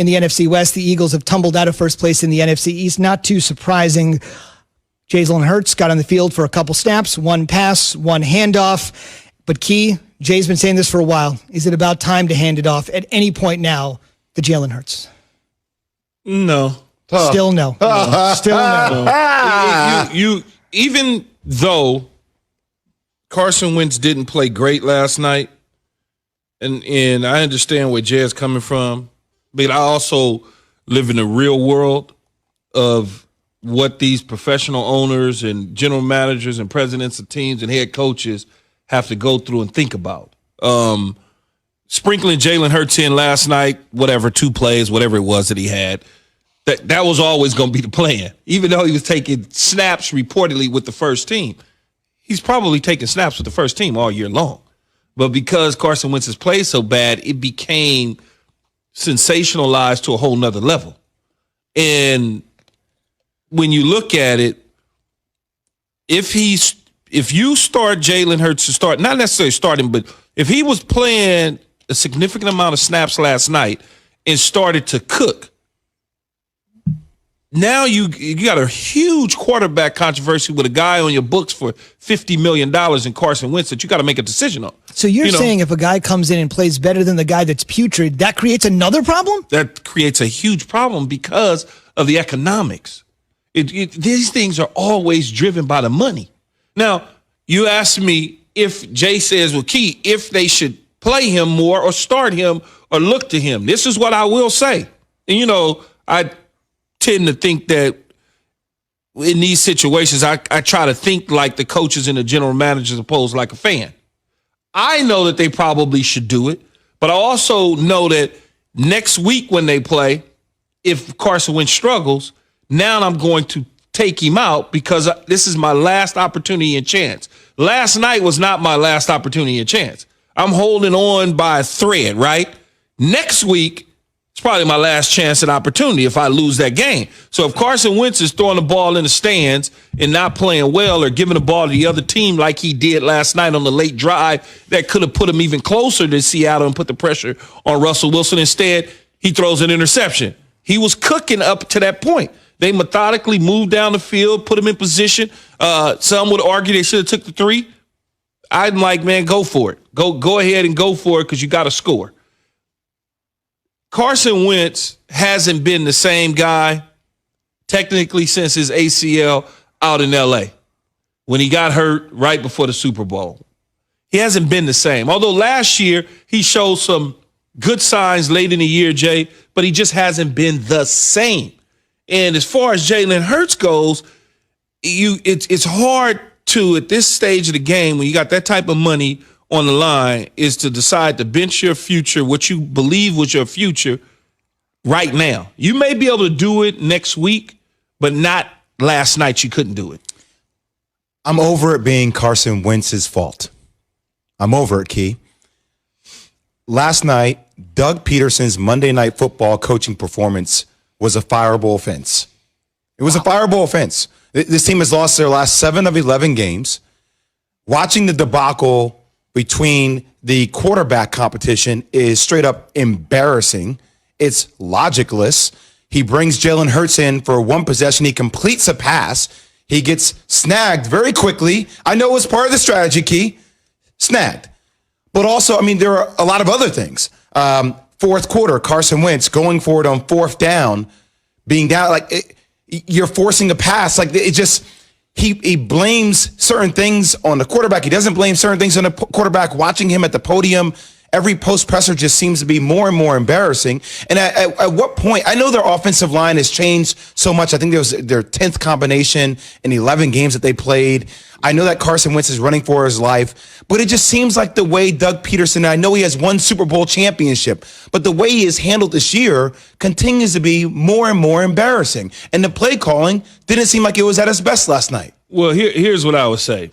in the NFC West. The Eagles have tumbled out of first place in the NFC East. Not too surprising. Jalen Hurts got on the field for a couple snaps, one pass, one handoff. But Key, Jay's been saying this for a while. Is it about time to hand it off at any point now to Jalen Hurts? No. Still no. Still no. You even though Carson Wentz didn't play great last night, and I understand where Jay's coming from, but I also live in the real world of what these professional owners and general managers and presidents of teams and head coaches have to go through and think about. Sprinkling Jalen Hurts in last night, whatever, 2 plays, whatever it was that he had, that was always going to be the plan. Even though he was taking snaps reportedly with the first team, he's probably taking snaps with the first team all year long. But because Carson Wentz has played so bad, it became sensationalized to a whole nother level. And when you look at it, if you start Jalen Hurts to start, not necessarily starting, but if he was playing a significant amount of snaps last night and started to cook, now you got a huge quarterback controversy with a guy on your books for $50 million in Carson Wentz that you got to make a decision on. So you're saying if a guy comes in and plays better than the guy that's putrid, that creates another problem? That creates a huge problem because of the economics. These things are always driven by the money. Now, you asked me if Jay says, well, Key, if they should play him more or start him or look to him. This is what I will say. And, I tend to think that in these situations, I try to think like the coaches and the general managers opposed like a fan. I know that they probably should do it, but I also know that next week when they play, if Carson Wentz struggles, now I'm going to take him out because this is my last opportunity and chance. Last night was not my last opportunity and chance. I'm holding on by a thread, right? Next week, it's probably my last chance and opportunity if I lose that game. So if Carson Wentz is throwing the ball in the stands and not playing well or giving the ball to the other team like he did last night on the late drive, that could have put him even closer to Seattle and put the pressure on Russell Wilson. Instead, he throws an interception. He was cooking up to that point. They methodically moved down the field, put him in position. Some would argue they should have took the 3. I'm like, man, go for it. Go ahead and go for it because you got to score. Carson Wentz hasn't been the same guy technically since his ACL out in L.A. when he got hurt right before the Super Bowl. He hasn't been the same. Although last year he showed some good signs late in the year, Jay, but he just hasn't been the same. And as far as Jalen Hurts goes, it's hard to, at this stage of the game, when you got that type of money on the line, is to decide to bench your future, what you believe was your future, right now. You may be able to do it next week, but not last night. You couldn't do it. I'm over it being Carson Wentz's fault. I'm over it, Key. Last night, Doug Peterson's Monday Night Football coaching performance was a fireable offense. It was a fireable offense. This team has lost their last 7 of 11 games. Watching the debacle between the quarterback competition is straight up embarrassing. It's logicless. He brings Jalen Hurts in for one possession. He completes a pass. He gets snagged very quickly. I know it was part of the strategy, Key. Snagged. But also, there are a lot of other things. Fourth quarter, Carson Wentz going forward on 4th down, being down. You're forcing a pass. He blames certain things on the quarterback. He doesn't blame certain things on the quarterback. Watching him at the podium, every post presser just seems to be more and more embarrassing. And at what point, I know their offensive line has changed so much. I think it was their 10th combination in 11 games that they played. I know that Carson Wentz is running for his life, but it just seems like the way Doug Peterson, I know he has 1 Super Bowl championship, but the way he is handled this year continues to be more and more embarrassing. And the play calling didn't seem like it was at its best last night. Well, here's what I would say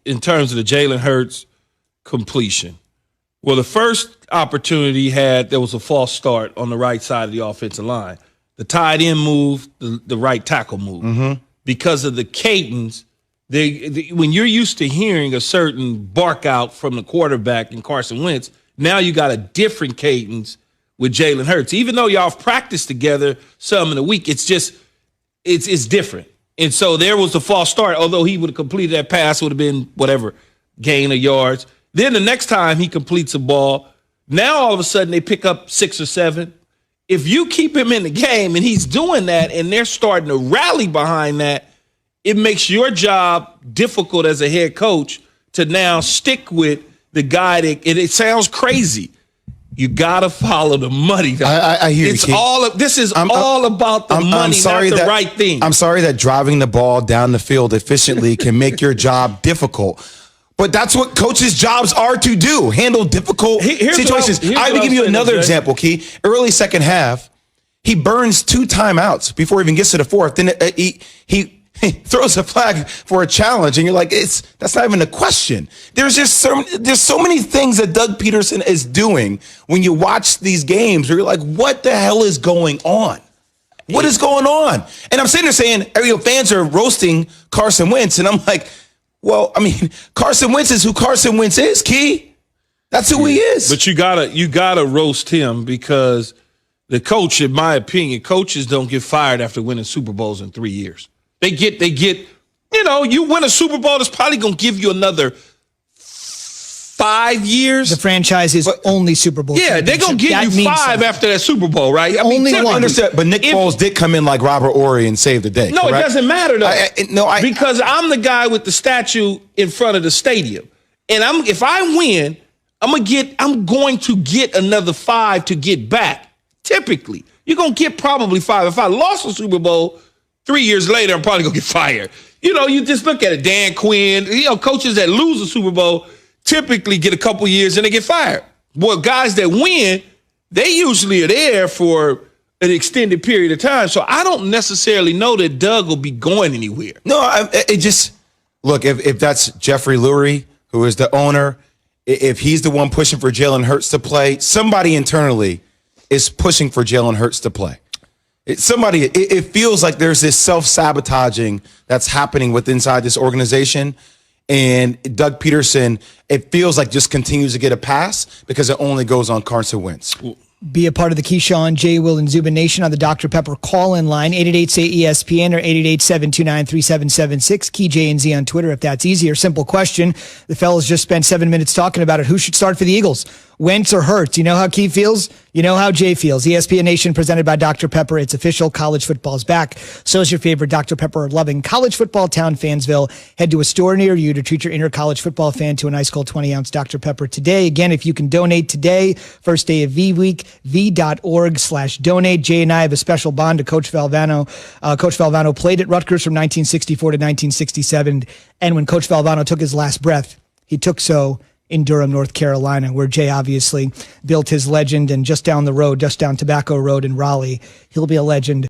in terms of the Jalen Hurts completion. Well, the first opportunity there was a false start on the right side of the offensive line. The tight end moved, the right tackle moved. Because of the cadence, when you're used to hearing a certain bark out from the quarterback in Carson Wentz, now you got a different cadence with Jalen Hurts. Even though y'all have practiced together some in the week, it's different. And so there was the false start. Although he would have completed that pass, would have been whatever, gain of yards. Then the next time he completes a ball, now all of a sudden they pick up 6 or 7. If you keep him in the game and he's doing that and they're starting to rally behind that, it makes your job difficult as a head coach to now stick with the guy that, and it sounds crazy. You got to follow the money. I hear you. This is all about the money, not the right thing. I'm sorry that driving the ball down the field efficiently can make your job difficult. But that's what coaches' jobs are to do, handle difficult situations. I will give you another example, Key. Early second half, he burns 2 timeouts before he even gets to the 4th. Then he throws a flag for a challenge, and you're like, that's not even a question. There's so many things that Doug Peterson is doing when you watch these games where you're like, what the hell is going on? What is going on? And I'm sitting there saying, fans are roasting Carson Wentz, and I'm like, well, I mean, Carson Wentz is who Carson Wentz is, Key. That's who he is. But you gotta roast him because the coach, in my opinion, coaches don't get fired after winning Super Bowls in 3 years. They get, you win a Super Bowl, that's probably gonna give you another 5 years. The franchise is only Super Bowl. Yeah, they're gonna give you 5 after that Super Bowl, right? Only one. Understand, but Nick Foles did come in like Robert Horry and save the day. No, correct? It doesn't matter though. Because I'm the guy with the statue in front of the stadium, and if I win, I'm going to get another 5 to get back. Typically, you're gonna get probably 5. If I lost a Super Bowl 3 years later, I'm probably gonna get fired. You just look at it. Dan Quinn, coaches that lose a Super Bowl typically get a couple years and they get fired. Well, guys that win, they usually are there for an extended period of time. So I don't necessarily know that Doug will be going anywhere. No, look, if that's Jeffrey Lurie, who is the owner, if he's the one pushing for Jalen Hurts to play, somebody internally is pushing for Jalen Hurts to play. It feels like there's this self-sabotaging that's happening inside this organization. And Doug Peterson, it feels like just continues to get a pass because it only goes on Carson Wentz. Be a part of the Keyshawn, J. Will, and Zubin Nation on the Dr. Pepper call-in line, 888-SAY-ESPN or 888-729-3776. Key J and Z on Twitter if that's easier. Simple question. The fellas just spent 7 minutes talking about it. Who should start for the Eagles? Wentz or Hurts? You know how Key feels? You know how Jay feels. ESPN Nation presented by Dr. Pepper. It's official. College football's back. So is your favorite Dr. Pepper-loving college football town, Fansville. Head to a store near you to treat your inner college football fan to an ice cold 20-ounce Dr. Pepper today. Again, if you can donate today, first day of V Week, v.org/donate. Jay and I have a special bond to Coach Valvano. Coach Valvano played at Rutgers from 1964 to 1967. And when Coach Valvano took his last breath, he took so in Durham, North Carolina, where Jay obviously built his legend, and just down the road, just down Tobacco Road in Raleigh, he'll be a legend